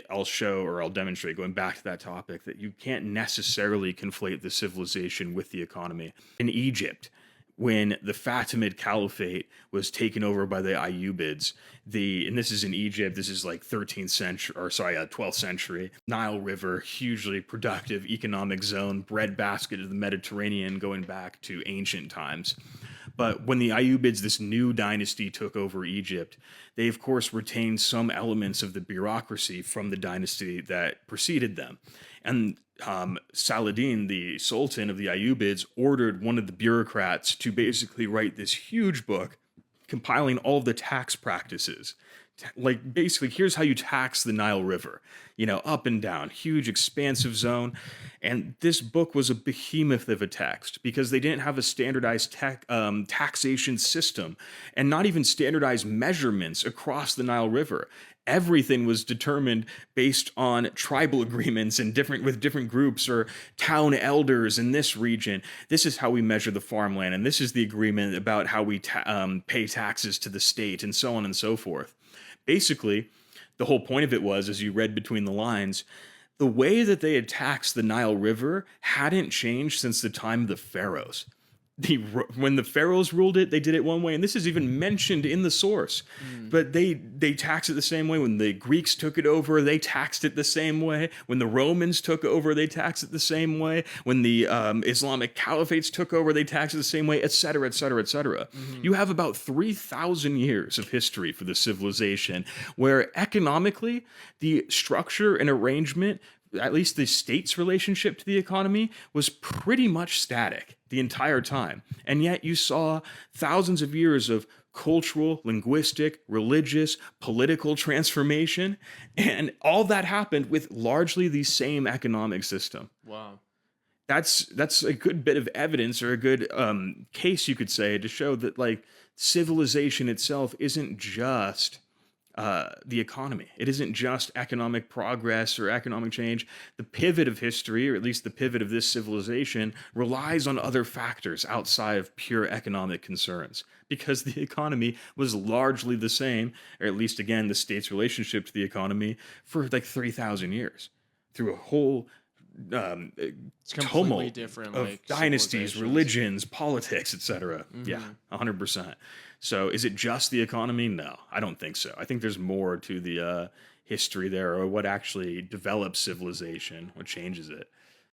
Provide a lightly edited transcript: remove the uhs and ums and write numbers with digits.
I'll show or I'll demonstrate, going back to that topic, that you can't necessarily conflate the civilization with the economy. In Egypt, when the Fatimid Caliphate was taken over by the Ayyubids, and this is in Egypt, this is like 13th century, or sorry, 12th century, Nile River, hugely productive economic zone, breadbasket of the Mediterranean going back to ancient times. But when the Ayyubids, this new dynasty, took over Egypt, they of course retained some elements of the bureaucracy from the dynasty that preceded them. And Saladin, the Sultan of the Ayyubids, ordered one of the bureaucrats to basically write this huge book compiling all of the tax practices. Like, basically, here's how you tax the Nile River, up and down, huge, expansive zone. And this book was a behemoth of a text because they didn't have a standardized taxation system and not even standardized measurements across the Nile River. Everything was determined based on tribal agreements and with different groups or town elders in this region. This is how we measure the farmland, and this is the agreement about how we pay taxes to the state, and so on and so forth. Basically, the whole point of it was, as you read between the lines, the way that they had taxed the Nile River hadn't changed since the time of the pharaohs. When the pharaohs ruled it, they did it one way, and this is even mentioned in the source. But they taxed it the same way. When the Greeks took it over, they taxed it the same way. When the Romans took over, they taxed it the same way. When the Islamic caliphates took over, they taxed it the same way, etc., etc., etc. You have about 3,000 years of history for the civilization where economically the structure and arrangement, at least the state's relationship to the economy, was pretty much static the entire time. And yet you saw thousands of years of cultural, linguistic, religious, political transformation, and all that happened with largely the same economic system. Wow. That's a good bit of evidence, or a good case, you could say, to show that like civilization itself isn't just the economy. It isn't just economic progress or economic change. The pivot of history, or at least the pivot of this civilization, relies on other factors outside of pure economic concerns, because the economy was largely the same, or at least, again, the state's relationship to the economy, for like 3,000 years, through a whole It's completely tumult different, of like dynasties, civilizations. religions, politics, etc. Yeah, 100%. So is it just the economy? No, I don't think so. I think there's more to the history there, or what actually develops civilization, what changes it.